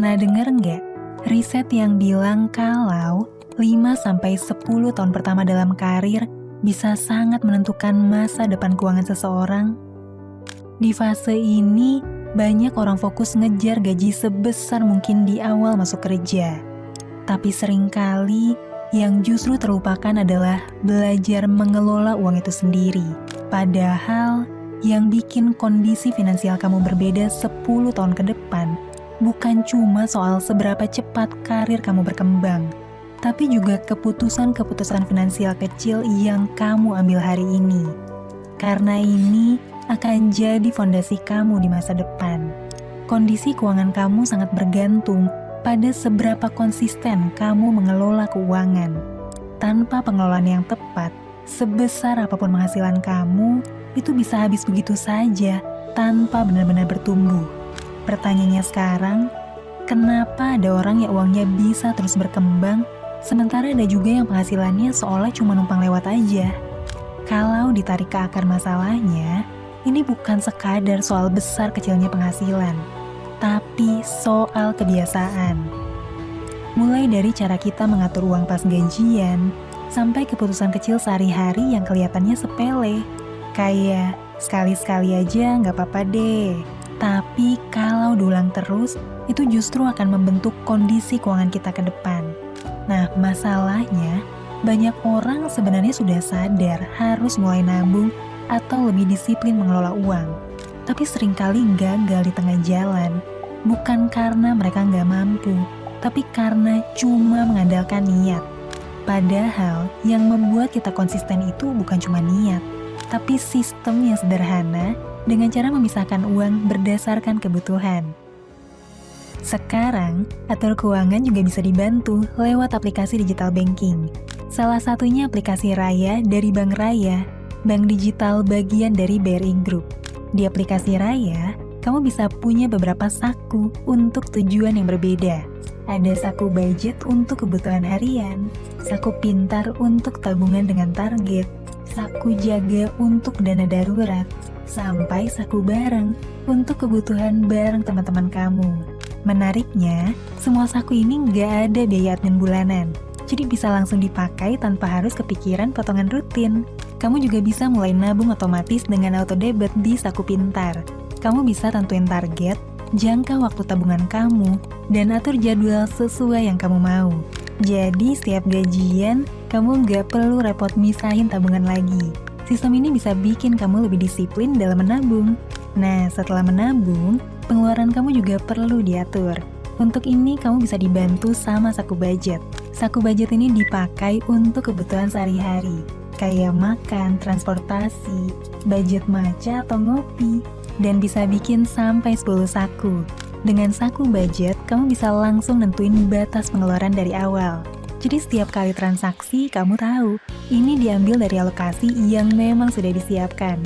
Pernah denger nggak riset yang bilang kalau 5-10 tahun pertama dalam karir bisa sangat menentukan masa depan keuangan seseorang? Di fase ini, banyak orang fokus ngejar gaji sebesar mungkin di awal masuk kerja. Tapi seringkali yang justru terlupakan adalah belajar mengelola uang itu sendiri. Padahal yang bikin kondisi finansial kamu berbeda 10 tahun ke depan bukan cuma soal seberapa cepat karir kamu berkembang, tapi juga keputusan-keputusan finansial kecil yang kamu ambil hari ini. Karena ini akan jadi fondasi kamu di masa depan. Kondisi keuangan kamu sangat bergantung pada seberapa konsisten kamu mengelola keuangan. Tanpa pengelolaan yang tepat, sebesar apapun penghasilan kamu, itu bisa habis begitu saja tanpa benar-benar bertumbuh. Pertanyaannya sekarang, kenapa ada orang yang uangnya bisa terus berkembang, sementara ada juga yang penghasilannya seolah cuma numpang lewat aja? Kalau ditarik ke akar masalahnya, ini bukan sekadar soal besar kecilnya penghasilan, tapi soal kebiasaan. Mulai dari cara kita mengatur uang pas gajian, sampai keputusan kecil sehari-hari yang kelihatannya sepele. Kayak, sekali-sekali aja nggak apa-apa deh. Tapi kalau diulang terus, itu justru akan membentuk kondisi keuangan kita ke depan. Nah, masalahnya, banyak orang sebenarnya sudah sadar harus mulai nabung atau lebih disiplin mengelola uang. Tapi seringkali gagal di tengah jalan, bukan karena mereka nggak mampu, tapi karena cuma mengandalkan niat. Padahal yang membuat kita konsisten itu bukan cuma niat, tapi sistem yang sederhana dengan cara memisahkan uang berdasarkan kebutuhan. Sekarang, atur keuangan juga bisa dibantu lewat aplikasi digital banking. Salah satunya aplikasi Raya dari Bank Raya, bank digital bagian dari BRI Group. Di aplikasi Raya, kamu bisa punya beberapa saku untuk tujuan yang berbeda. Ada saku budget untuk kebutuhan harian, saku pintar untuk tabungan dengan target, saku jaga untuk dana darurat, sampai saku bareng untuk kebutuhan bareng teman-teman kamu. Menariknya, semua saku ini nggak ada biaya admin bulanan, jadi bisa langsung dipakai tanpa harus kepikiran potongan rutin. Kamu juga bisa mulai nabung otomatis dengan auto debit di saku pintar. Kamu bisa tentuin target, jangka waktu tabungan kamu, dan atur jadwal sesuai yang kamu mau. Jadi setiap gajian, kamu nggak perlu repot misahin tabungan lagi. Sistem ini bisa bikin kamu lebih disiplin dalam menabung. Nah, setelah menabung, pengeluaran kamu juga perlu diatur. Untuk ini, kamu bisa dibantu sama saku budget. Saku budget ini dipakai untuk kebutuhan sehari-hari, kayak makan, transportasi, budget maca atau ngopi, dan bisa bikin sampai 10 saku. Dengan saku budget, kamu bisa langsung nentuin batas pengeluaran dari awal. Jadi setiap kali transaksi, kamu tahu, ini diambil dari alokasi yang memang sudah disiapkan.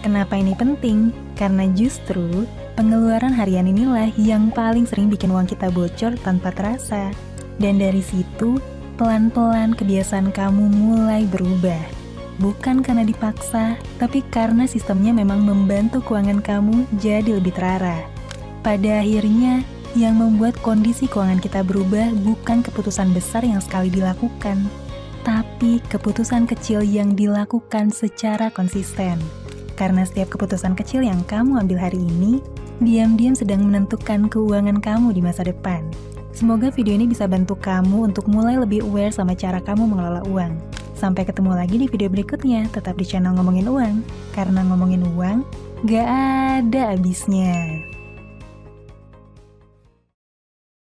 Kenapa ini penting? Karena justru, pengeluaran harian inilah yang paling sering bikin uang kita bocor tanpa terasa. Dan dari situ, pelan-pelan kebiasaan kamu mulai berubah. Bukan karena dipaksa, tapi karena sistemnya memang membantu keuangan kamu jadi lebih terarah. Pada akhirnya, yang membuat kondisi keuangan kita berubah bukan keputusan besar yang sekali dilakukan, tapi keputusan kecil yang dilakukan secara konsisten. Karena setiap keputusan kecil yang kamu ambil hari ini, diam-diam sedang menentukan keuangan kamu di masa depan. Semoga video ini bisa bantu kamu untuk mulai lebih aware sama cara kamu mengelola uang. Sampai ketemu lagi di video berikutnya, tetap di channel Ngomongin Uang. Karena ngomongin uang, gak ada habisnya.